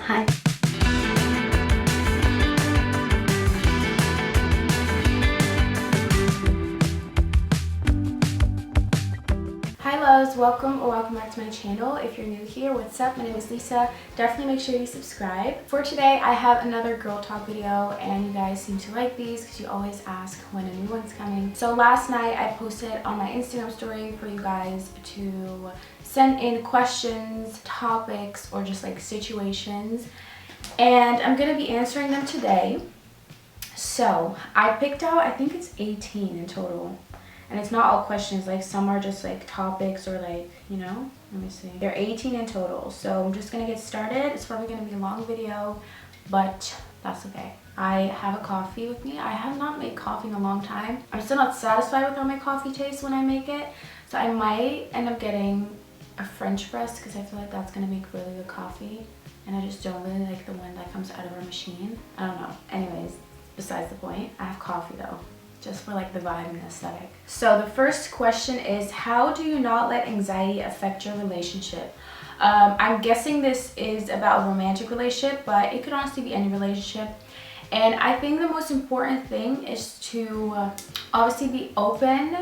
Hi. Hi loves, welcome back to my channel. If you're new here, what's up? My name is Lisa. Definitely make sure you subscribe. For today, I have another girl talk video, and you guys seem to like these because you always ask when a new one's coming. So last night I posted on my Instagram story for you guys to send in questions, topics, or just like situations, and I'm gonna be answering them today. So I picked out, I think it's 18 in total. And it's not all questions, like some are just like topics or like, you know, let me see. They're 18 in total. So I'm just gonna get started. It's probably gonna be a long video, but that's okay. I have a coffee with me. I have not made coffee in a long time. I'm still not satisfied with how my coffee tastes when I make it. So I might end up getting a French press because I feel like that's gonna make really good coffee. And I just don't really like the one that comes out of our machine. I don't know. Anyways, besides the point, I have coffee though, just for like the vibe and aesthetic. So the first question is, how do you not let anxiety affect your relationship? I'm guessing this is about a romantic relationship, but it could honestly be any relationship. And I think the most important thing is to obviously be open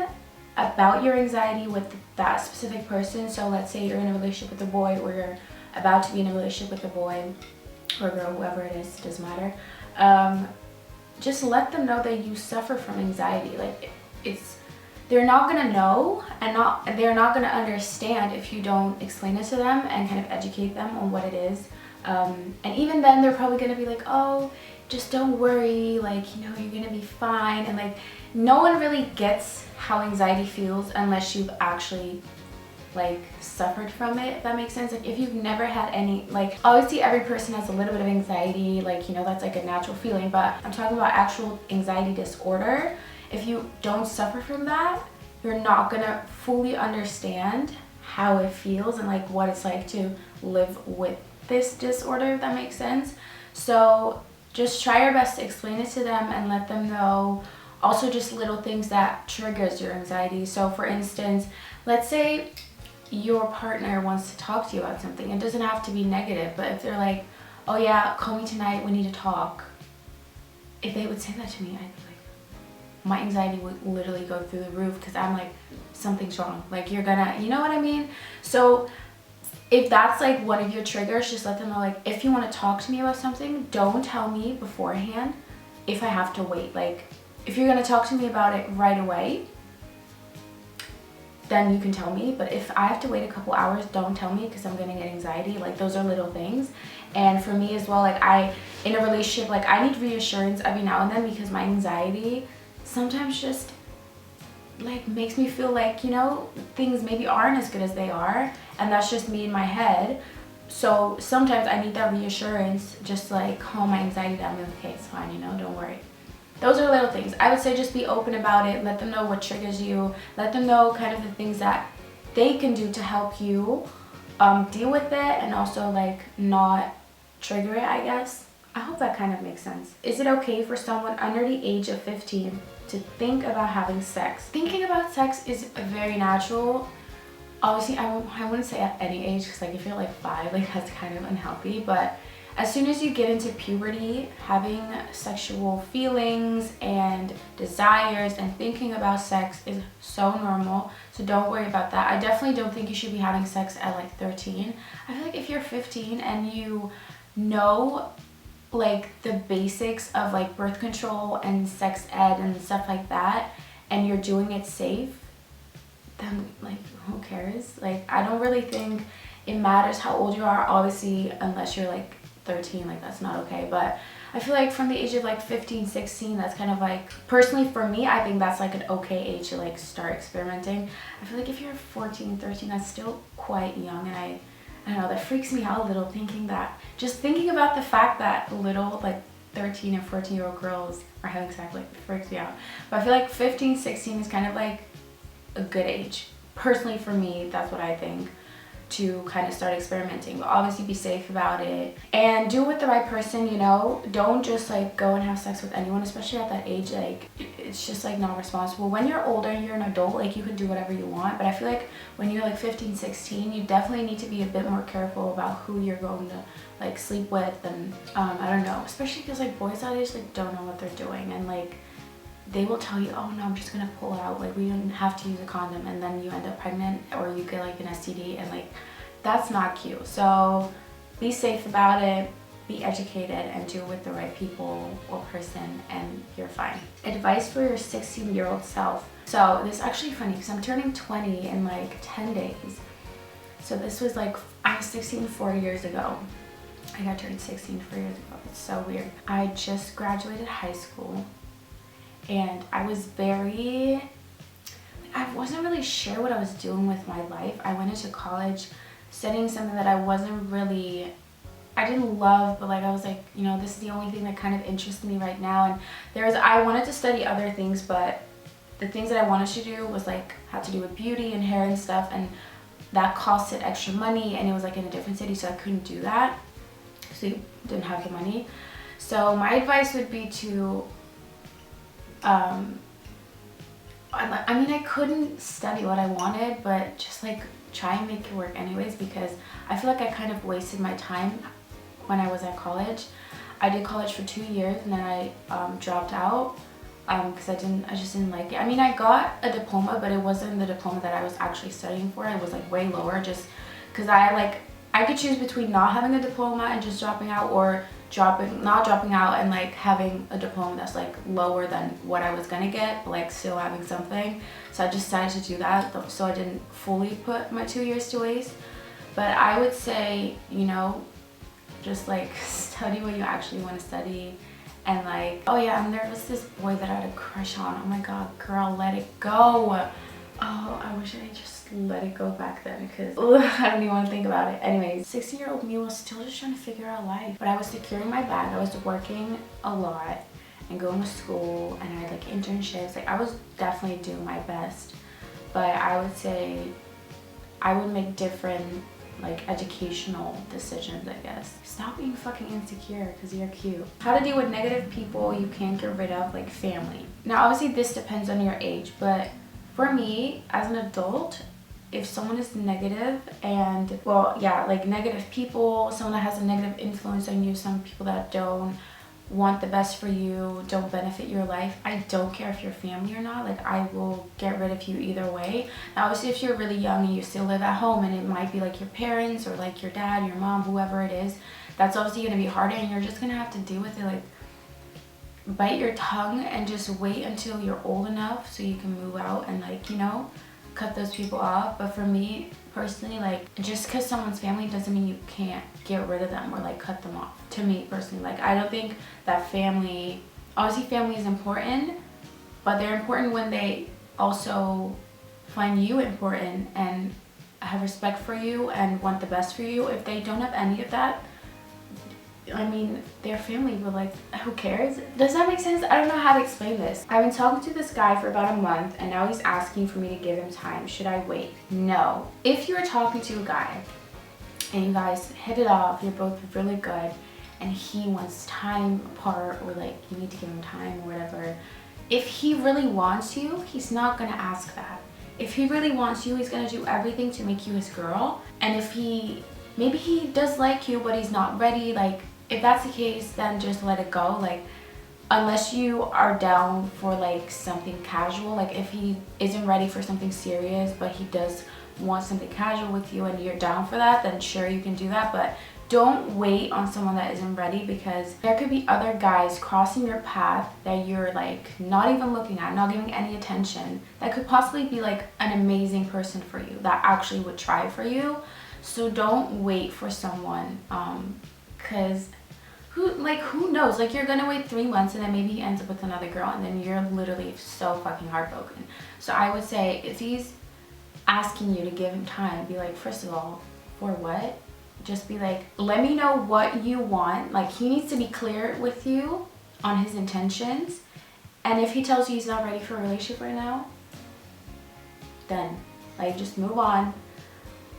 about your anxiety with that specific person. So let's say you're in a relationship with a boy, or you're about to be in a relationship with a boy or girl, whoever it is, doesn't matter. Just let them know that you suffer from anxiety. Like they're not gonna know, and they're not gonna understand if you don't explain it to them and kind of educate them on what it is. And even then, they're probably gonna be like, oh, just don't worry, like, you know, you're gonna be fine. And like, no one really gets how anxiety feels unless you've actually like suffered from it, if that makes sense. Like if you've never had any, like obviously every person has a little bit of anxiety, like, you know, that's like a natural feeling, but I'm talking about actual anxiety disorder. If you don't suffer from that, you're not gonna fully understand how it feels and like what it's like to live with this disorder, if that makes sense. So just try your best to explain it to them and let them know also just little things that triggers your anxiety. So for instance, let's say your partner wants to talk to you about something. It doesn't have to be negative, but if they're like, oh yeah, call me tonight, we need to talk. If they would say that to me, I'd be like, my anxiety would literally go through the roof because I'm like, something's wrong. Like you're gonna, you know what I mean? So if that's like one of your triggers, just let them know, like, if you want to talk to me about something, don't tell me beforehand if I have to wait. Like if you're gonna talk to me about it right away, then you can tell me. But if I have to wait a couple hours, don't tell me because I'm gonna get anxiety. Like those are little things. And for me as well, like in a relationship, like I need reassurance every now and then because my anxiety sometimes just like makes me feel like, you know, things maybe aren't as good as they are, and that's just me in my head. So sometimes I need that reassurance just to like calm my anxiety down. Like, okay, it's fine, you know, don't worry. Those are little things. I would say just be open about it. Let them know what triggers you. Let them know kind of the things that they can do to help you deal with it and also like not trigger it, I guess. I hope that kind of makes sense. Is it okay for someone under the age of 15 to think about having sex? Thinking about sex is very natural. Obviously, I wouldn't say at any age because like if you're like 5, like that's kind of unhealthy, but as soon as you get into puberty, having sexual feelings and desires and thinking about sex is so normal. So don't worry about that. I definitely don't think you should be having sex at like 13. I feel like if you're 15 and you know like the basics of like birth control and sex ed and stuff like that, and you're doing it safe, then like who cares? Like I don't really think it matters how old you are, obviously, unless you're like 13, like that's not okay. But I feel like from the age of like 15, 16, that's kind of like, personally for me, I think that's like an okay age to like start experimenting. I feel like if you're 14, 13, that's still quite young, and I don't know, that freaks me out a little, thinking about the fact that little like 13 and 14-year-old girls are having sex, like it freaks me out. But I feel like 15, 16 is kind of like a good age. Personally for me, that's what I think. to kind of start experimenting, but obviously be safe about it and do it with the right person, you know. Don't just like go and have sex with anyone, especially at that age. Like, it's just like not responsible. When you're older and you're an adult, like you can do whatever you want, but I feel like when you're like 15, 16, you definitely need to be a bit more careful about who you're going to like sleep with. And I don't know, especially because like boys that age like don't know what they're doing, and like they will tell you, oh no, I'm just gonna pull out, like we don't have to use a condom, and then you end up pregnant or you get like an STD, and like that's not cute. So be safe about it, be educated, and do it with the right people or person, and you're fine. Advice for your 16-year-old self. So this is actually funny because I'm turning 20 in like 10 days. So this was like, I was 16 4 years ago. I got turned 16 4 years ago. It's so weird. I just graduated high school. And I wasn't really sure what I was doing with my life. I went into college studying something that I didn't love, but like I was like, you know, this is the only thing that kind of interests me right now. And I wanted to study other things, but the things that I wanted to do was like, had to do with beauty and hair and stuff, and that costed extra money, and it was like in a different city, so I couldn't do that. So you didn't have the money. So my advice would be to I mean, I couldn't study what I wanted, but just like try and make it work anyways, because I feel like I kind of wasted my time when I was at college. I did college for 2 years and then I dropped out because I just didn't like it. I mean, I got a diploma, but it wasn't the diploma that I was actually studying for. It was like way lower, just because I could choose between not having a diploma and just dropping out, or not dropping out and like having a diploma that's like lower than what I was gonna get, but like still having something. So I just decided to do that, so I didn't fully put my 2 years to waste. But I would say, you know, just like study what you actually want to study. And like, oh yeah, and there was this boy that I had a crush on. Oh my god, girl, let it go. Oh, I wish I just let it go back then, because I don't even want to think about it. Anyways, 16-year-old me was still just trying to figure out life, but I was securing my bag. I was working a lot and going to school, and I had like internships. Like, I was definitely doing my best, but I would say I would make different like educational decisions, I guess. Stop being fucking insecure because you're cute. How to deal with negative people you can't get rid of, like family. Now obviously this depends on your age, but for me as an adult, if someone is negative and, well, yeah, like negative people, someone that has a negative influence on you, some people that don't want the best for you, don't benefit your life, I don't care if you're family or not. Like, I will get rid of you either way. Now obviously if you're really young and you still live at home, and it might be like your parents or like your dad, your mom, whoever it is, that's obviously going to be harder, and you're just going to have to deal with it. Like, bite your tongue and just wait until you're old enough so you can move out and, like, you know, cut those people off. But for me personally, like, just because someone's family doesn't mean you can't get rid of them or like cut them off. To me personally, like, I don't think that family, obviously family is important, but they're important when they also find you important and have respect for you and want the best for you. If they don't have any of that, I mean, their family will, like, who cares? Does that make sense? I don't know how to explain this. I've been talking to this guy for about a month, and now he's asking for me to give him time. Should I wait? No. If you're talking to a guy and you guys hit it off, you're both really good, and he wants time apart, or like you need to give him time or whatever, if he really wants you, he's not gonna ask that. If he really wants you, he's gonna do everything to make you his girl. And if maybe he does like you, but he's not ready, like, if that's the case, then just let it go. Like, unless you are down for like something casual, like if he isn't ready for something serious but he does want something casual with you and you're down for that, then sure, you can do that. But don't wait on someone that isn't ready, because there could be other guys crossing your path that you're like not even looking at, not giving any attention, that could possibly be like an amazing person for you, that actually would try for you. So don't wait for someone, because who knows? Like, you're gonna wait 3 months and then maybe he ends up with another girl, and then you're literally so fucking heartbroken. So I would say, if he's asking you to give him time, be like, first of all, for what? Just be like, let me know what you want. Like, he needs to be clear with you on his intentions. And if he tells you he's not ready for a relationship right now, then like, just move on.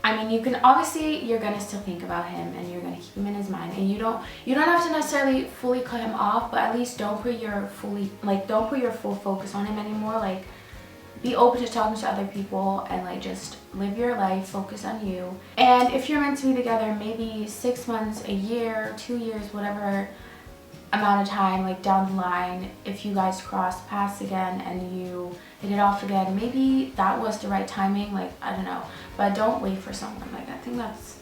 I mean, you can obviously, you're gonna still think about him and you're gonna keep him in his mind, and you don't have to necessarily fully cut him off, but at least don't put your full focus on him anymore. Like, be open to talking to other people and like just live your life, focus on you. And if you're meant to be together, maybe 6 months, a year, 2 years, whatever amount of time, like down the line, if you guys cross paths again and you hit it off again, maybe that was the right timing. Like, I don't know, but don't wait for someone. Like, I think that's,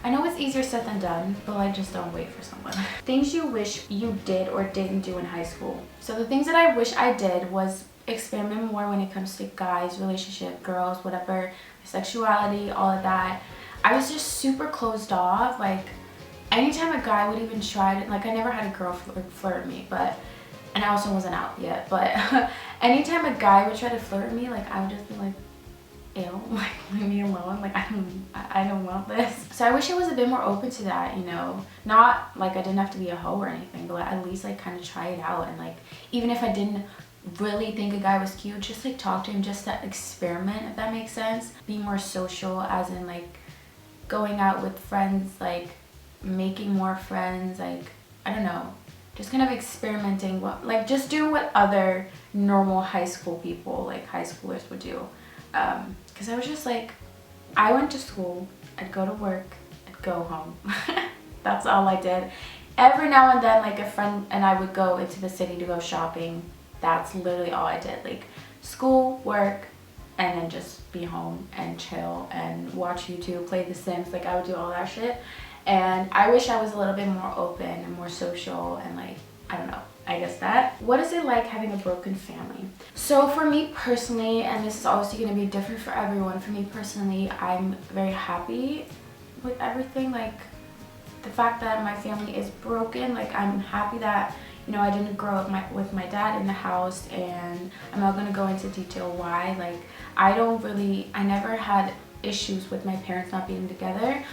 I know it's easier said than done, but like, just don't wait for someone. Things you wish you did or didn't do in high school. So the things that I wish I did was experiment more when it comes to guys, relationship, girls, whatever, sexuality, all of that. I was just super closed off. Like, anytime a guy would even try to, like, I never had a girl flirt with me, but, and I also wasn't out yet, but anytime a guy would try to flirt with me, like, I would just be like, ew, like, leave me alone. Like, I don't want this. So I wish I was a bit more open to that, you know, not like I didn't have to be a hoe or anything, but like, at least like kind of try it out. And like, even if I didn't really think a guy was cute, just like talk to him, just to experiment, if that makes sense. Be more social, as in like going out with friends, like making more friends, like, I don't know, just kind of experimenting, like just doing what other normal high school people, like high schoolers, would do. Because I was just like, I went to school, I'd go to work, I'd go home. That's all I did. Every now and then, like, a friend and I would go into the city to go shopping. That's literally all I did. Like, school, work, and then just be home and chill and watch YouTube, play The Sims. Like, I would do all that shit. And I wish I was a little bit more open and more social and like, I don't know, I guess that. What is it like having a broken family? So for me personally, and this is obviously going to be different for everyone, for me personally, I'm very happy with everything. Like, the fact that my family is broken, like, I'm happy that, you know, I didn't grow up with my dad in the house, and I'm not going to go into detail why. Like, I never had issues with my parents not being together.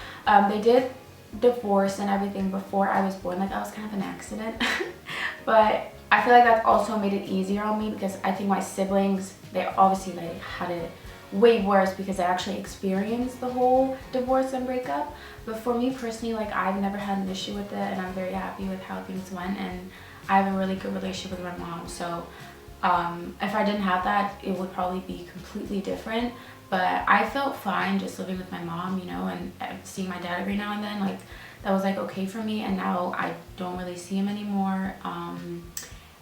They did divorce and everything before I was born. Like, that was kind of an accident. But I feel like that's also made it easier on me, because I think my siblings, they obviously like had it way worse because they actually experienced the whole divorce and breakup. But for me personally, like, I've never had an issue with it, and I'm very happy with how things went, and I have a really good relationship with my mom. So if I didn't have that, it would probably be completely different. But I felt fine just living with my mom, you know, and seeing my dad every now and then. Like, that was like okay for me, and now I don't really see him anymore.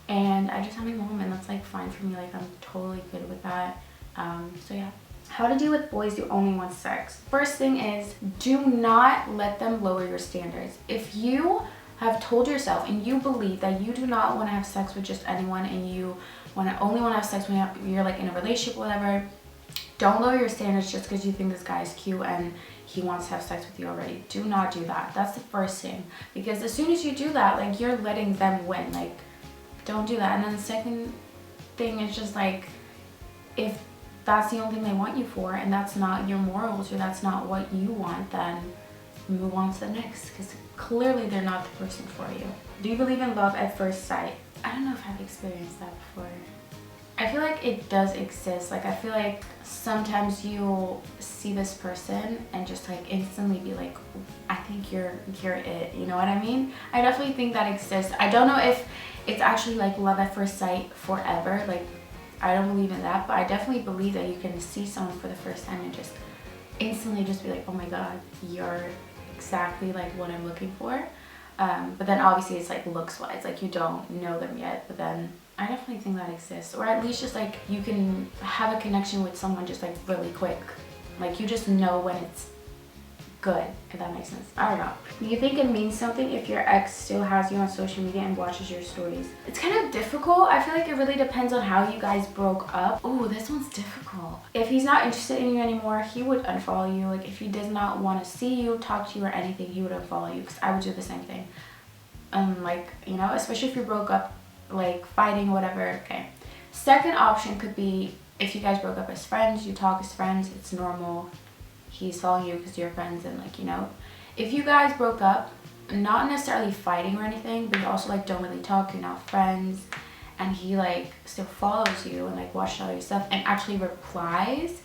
And I just have my mom, and that's like fine for me. Like, I'm totally good with that. So yeah. How to deal with boys who only want sex. First thing is, do not let them lower your standards. If you have told yourself and you believe that you do not want to have sex with just anyone, and you only want to have sex when you're like in a relationship or whatever, don't lower your standards just because you think this guy is cute and he wants to have sex with you already. Do not do that. That's the first thing. Because as soon as you do that, like, you're letting them win. Like, don't do that. And then the second thing is just like, if that's the only thing they want you for, and that's not your morals, or that's not what you want, then move on to the next, because clearly they're not the person for you. Do you believe in love at first sight? I don't know if I've experienced that before. I feel like it does exist. Like, I feel like sometimes you'll see this person and just like instantly be like, I think you're it, you know what I mean? I definitely think that exists. I don't know if it's actually like love at first sight forever. Like, I don't believe in that, but I definitely believe that you can see someone for the first time and just instantly just be like, oh my god, you're exactly like what I'm looking for. But then obviously it's like looks wise, like you don't know them yet, but then I definitely think that exists. Or at least just like you can have a connection with someone just like really quick. Like, you just know when it's good, if that makes sense. I don't know. Do you think it means something if your ex still has you on social media and watches your stories? It's kind of difficult. I feel like it really depends on how you guys broke up. Ooh, this one's difficult. If he's not interested in you anymore, he would unfollow you. Like, if he does not want to see you, talk to you, or anything, he would unfollow you, because I would do the same thing. Like, you know, especially if you broke up, like fighting, whatever. Okay. Second option could be, if you guys broke up as friends, you talk as friends, it's normal. He's following you because you're friends, and like, you know, if you guys broke up, not necessarily fighting or anything, but you also like don't really talk, you're not friends, and he like still follows you and like watches all your stuff and actually replies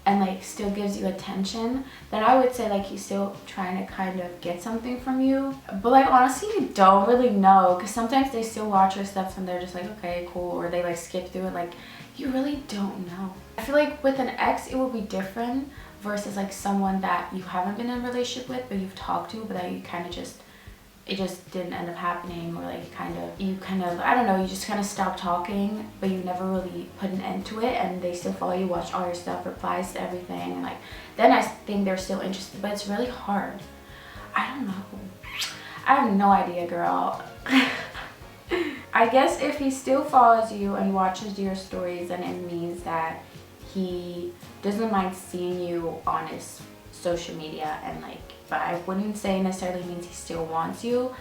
and like still gives you attention, then I would say like he's still trying to kind of get something from you. But like honestly, you don't really know, because sometimes they still watch your stuff and they're just like, okay, cool, or they like skip through it. Like you really don't know. I feel like with an ex it will be different versus like someone that you haven't been in a relationship with but you've talked to, but that you kind of just, it just didn't end up happening, or like you kind of I don't know, you just kind of stopped talking, but you never really put an end to it, and they still follow you, watch all your stuff, replies to everything, and like then I think they're still interested. But it's really hard. I don't know. I have no idea, girl. I guess if he still follows you and watches your stories, then it means that he doesn't mind seeing you on his social media, and like, but I wouldn't say necessarily means he still wants you.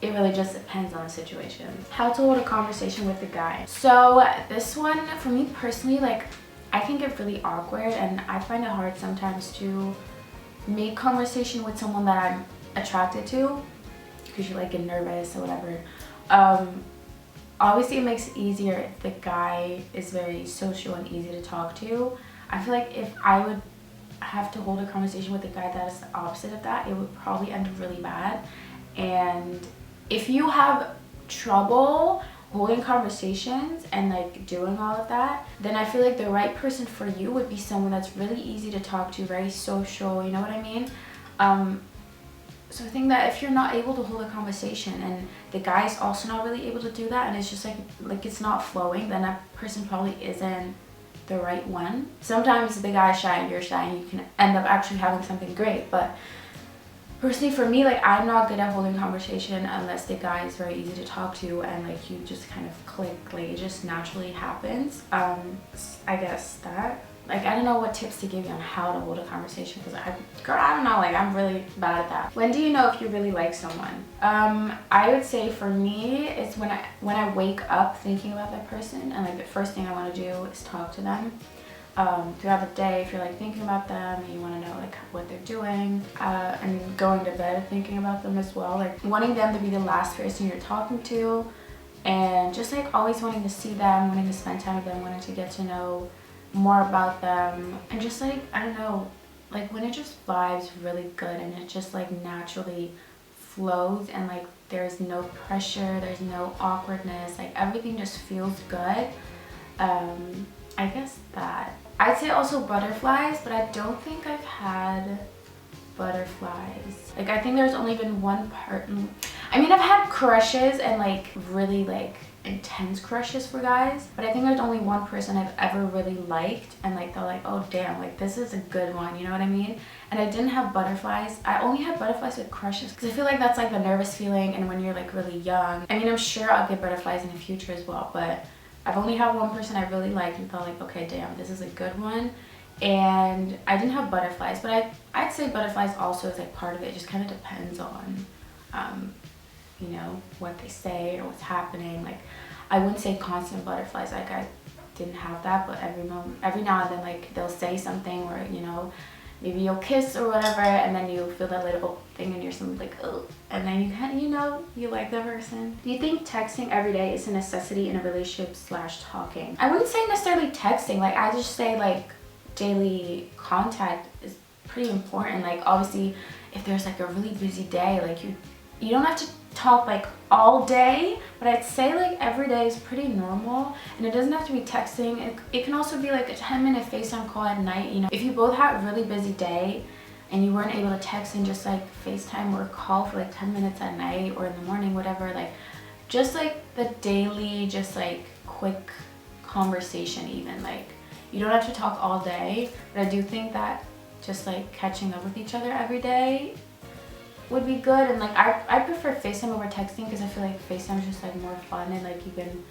It really just depends on the situation. How to hold a conversation with the guy. So this one, for me personally, like I can get really awkward, and I find it hard sometimes to make conversation with someone that I'm attracted to, because you like get nervous or whatever. Obviously it makes it easier if the guy is very social and easy to talk to. I feel like if I would have to hold a conversation with a guy that is the opposite of that, it would probably end really bad. And if you have trouble holding conversations and like doing all of that, then I feel like the right person for you would be someone that's really easy to talk to, very social, you know what I mean? So I think that if you're not able to hold a conversation and the guy's also not really able to do that, and it's just like it's not flowing, then that person probably isn't the right one. Sometimes the guy's shy and you're shy and you can end up actually having something great. But personally for me, like I'm not good at holding conversation unless the guy is very easy to talk to and like you just kind of click, like it just naturally happens. I guess that, like I don't know what tips to give you on how to hold a conversation, because girl, I don't know, like I'm really bad at that. When do you know if you really like someone? I would say for me it's when I wake up thinking about that person, and like the first thing I want to do is talk to them. Throughout the day, if you're like thinking about them and you want to know like what they're doing, and going to bed thinking about them as well, like wanting them to be the last person you're talking to, and just like always wanting to see them, wanting to spend time with them, wanting to get to know more about them, and just like I don't know, like when it just vibes really good and it just like naturally flows, and like there's no pressure, there's no awkwardness, like everything just feels good. I guess that I'd say also butterflies, but I don't think I've had butterflies. Like I think there's only been one part. I mean, I've had crushes and like really like intense crushes for guys, but I think there's only one person I've ever really liked and like they're like, oh damn, like this is a good one, you know what I mean? And I didn't have butterflies. I only had butterflies with crushes, because I feel like that's like the nervous feeling, and when you're like really young. I mean, I'm sure I'll get butterflies in the future as well, but I've only had one person I really liked and felt like, okay, damn, this is a good one. And I didn't have butterflies, but I'd say butterflies also is like part of it. It just kind of depends on you know, what they say or what's happening. Like I wouldn't say constant butterflies, like I didn't have that, but every now and then like they'll say something, or you know, maybe you'll kiss or whatever, and then you feel that little thing in your stomach like, oh, and then you kind of, you know, you like the person. Do you think texting every day is a necessity in a relationship / talking? I wouldn't say necessarily texting, like I just say like daily contact is pretty important. Like obviously if there's like a really busy day, like you don't have to talk like all day, but I'd say like every day is pretty normal, and it doesn't have to be texting. It can also be like a 10-minute FaceTime call at night, you know. If you both had a really busy day and you weren't able to text and just like FaceTime or call for like 10 minutes at night or in the morning, whatever, like just like the daily, just like quick conversation even. Like you don't have to talk all day, but I do think that just like catching up with each other every day would be good. And like I prefer FaceTime over texting, because I feel like FaceTime is just like more fun, and like you can,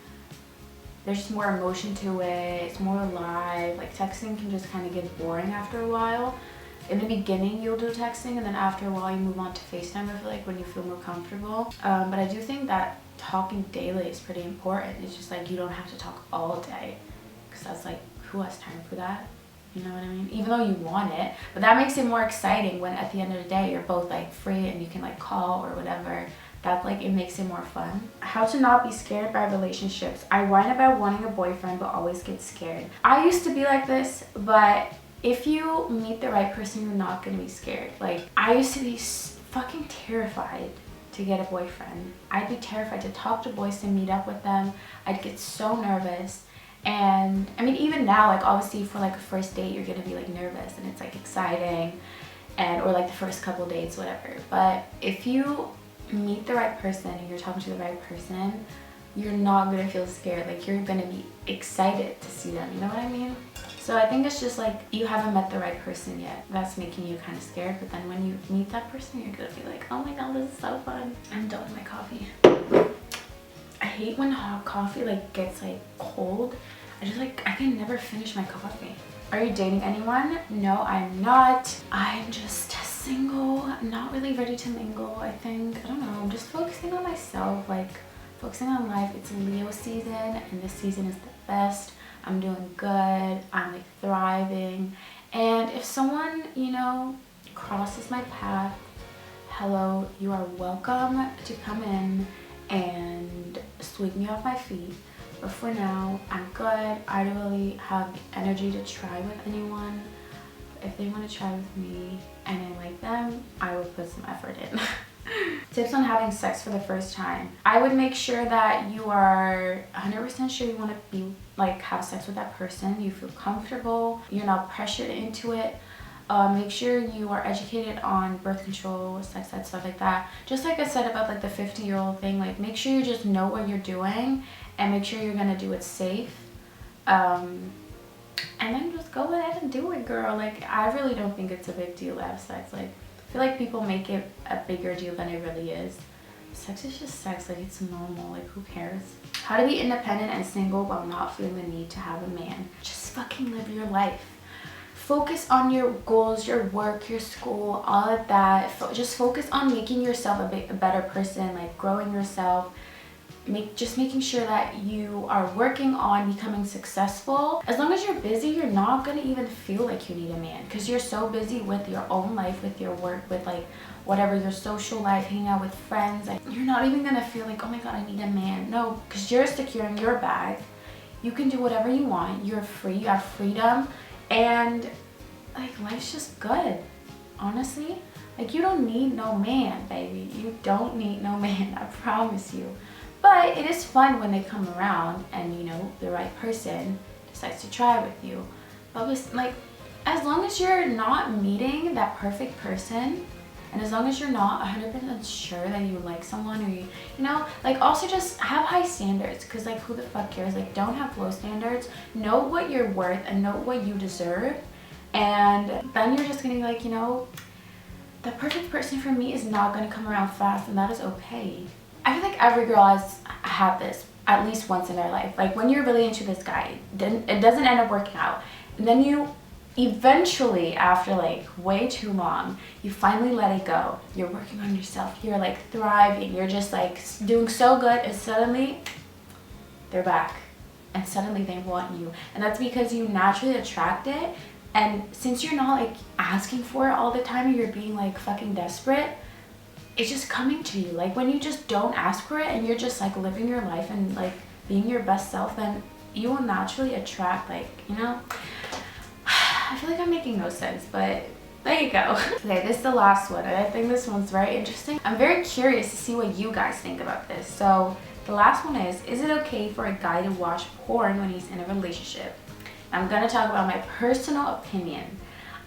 there's just more emotion to it, it's more live. Like texting can just kind of get boring after a while. In the beginning you'll do texting, and then after a while you move on to FaceTime, I feel like, when you feel more comfortable. But I do think that talking daily is pretty important. It's just like you don't have to talk all day, because that's like, who has time for that? You know what I mean? Even though you want it, but that makes it more exciting when at the end of the day you're both like free and you can like call or whatever. That like, it makes it more fun. How to not be scared by relationships. I whine about wanting a boyfriend but always get scared. I used to be like this, but if you meet the right person, you're not gonna be scared. Like, I used to be fucking terrified to get a boyfriend. I'd be terrified to talk to boys, to meet up with them. I'd get so nervous. And I mean, even now, like, obviously for like a first date, you're gonna be like nervous and it's like exciting, and or like the first couple dates, whatever. But if you meet the right person and you're talking to the right person, you're not gonna feel scared. Like, you're gonna be excited to see them, you know what I mean? So I think it's just like, you haven't met the right person yet. That's making you kind of scared. But then when you meet that person, you're gonna be like, oh my god, this is so fun. I'm done with my coffee. I hate when hot coffee like gets like cold. I can never finish my coffee. Are you dating anyone? No, I'm not. I'm just single. I'm not really ready to mingle, I think. I don't know. I'm just focusing on myself, like focusing on life. It's Leo season, and this season is the best. I'm doing good. I'm like thriving. And if someone, you know, crosses my path, hello, you are welcome to come in and sweep me off my feet. But for now, I'm good. I don't really have the energy to try with anyone. If they want to try with me and I like them, I will put some effort in. Tips on having sex for the first time. I would make sure that you are 100% sure you want to be like have sex with that person. You feel comfortable. You're not pressured into it. Make sure you are educated on birth control, sex ed, stuff like that. Just like I said about like the 50-year-old thing, like make sure you just know what you're doing and make sure you're gonna do it safe. And then just go ahead and do it, girl. Like, I really don't think it's a big deal to have sex. Like, I feel like people make it a bigger deal than it really is. Sex is just sex. Like, it's normal. Like, who cares? How to be independent and single while not feeling the need to have a man. Just fucking live your life. Focus on your goals, your work, your school, all of that. Just focus on making yourself a better person, like growing yourself. Just making sure that you are working on becoming successful. As long as you're busy, you're not gonna even feel like you need a man, because you're so busy with your own life, with your work, with like whatever, your social life, hanging out with friends. Like, you're not even gonna feel like, oh my god, I need a man. No, because you're secure in your bag. You can do whatever you want. You're free. You have freedom. And like, life's just good, honestly. Like, you don't need no man, baby. You don't need no man, I promise you. But it is fun when they come around and, you know, the right person decides to try with you. But like, as long as you're not meeting that perfect person, and as long as you're not 100% sure that you like someone, or you know, like, also just have high standards, because like, who the fuck cares? Like, don't have low standards. Know what you're worth and know what you deserve. And then you're just gonna be like, you know, the perfect person for me is not gonna come around fast, and that is okay. I feel like every girl has had this at least once in their life. Like, when you're really into this guy, it doesn't end up working out. And then you eventually, after like way too long, you finally let it go. You're working on yourself. You're like thriving. You're just like doing so good, and suddenly they're back. And suddenly they want you. And that's because you naturally attract it. And since you're not like asking for it all the time, and you're being like fucking desperate, it's just coming to you. Like, when you just don't ask for it and you're just like living your life and like being your best self, then you will naturally attract, like, you know. I feel like I'm making no sense, but there you go. Okay, this is the last one, and I think this one's very interesting. I'm very curious to see what you guys think about this. So the last one is it okay for a guy to watch porn when he's in a relationship? I'm gonna talk about my personal opinion.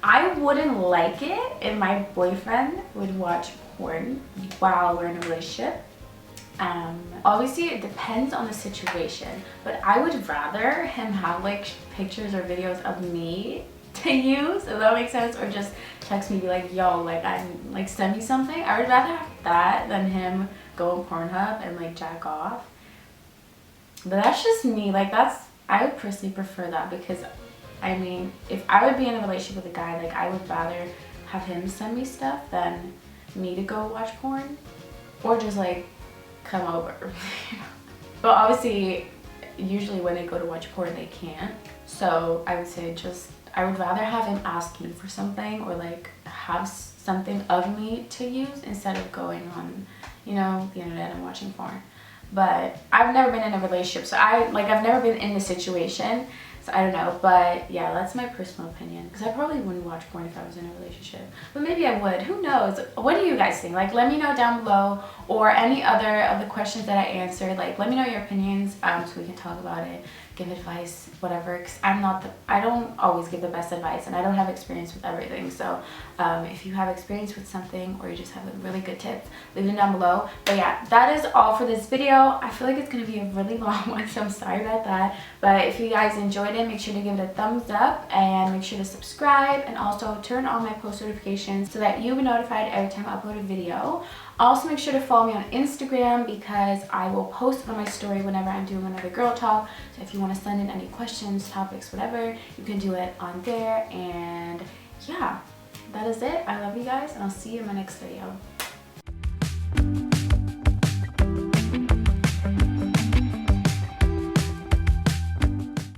I wouldn't like it if my boyfriend would watch porn while we're in a relationship. Obviously it depends on the situation, but I would rather him have like pictures or videos of me to use, if that makes sense, or just text me, be like, yo, like, I'm like, send me something. I would rather have that than him go on Pornhub and like jack off. But that's just me. Like, I would personally prefer that, because I mean, if I would be in a relationship with a guy, like, I would rather have him send me stuff than me to go watch porn, or just like come over. But obviously, usually when they go to watch porn, they can't. So I would say I would rather have him ask me for something, or like have something of me to use, instead of going on, you know, the internet and watching porn. But I've never been in a relationship, so I've never been in this situation. So I don't know, but yeah, that's my personal opinion. Because I probably wouldn't watch porn if I was in a relationship. But maybe I would. Who knows? What do you guys think? Like, let me know down below, or any other of the questions that I answered. Like, let me know your opinions so we can talk about it, give advice, whatever. Because I don't always give the best advice, and I don't have experience with everything. So if you have experience with something, or you just have a really good tip, leave them down below. But yeah, that is all for this video. I feel like it's going to be a really long one, so I'm sorry about that. But if you guys enjoyed it, make sure to give it a thumbs up, and make sure to subscribe, and also turn on my post notifications so that you'll be notified every time I upload a video. Also, make sure to follow me on Instagram, because I will post on my story whenever I'm doing another girl talk. So if you want to send in any questions, topics, whatever, you can do it on there. And yeah, that is it. I love you guys, and I'll see you in my next video.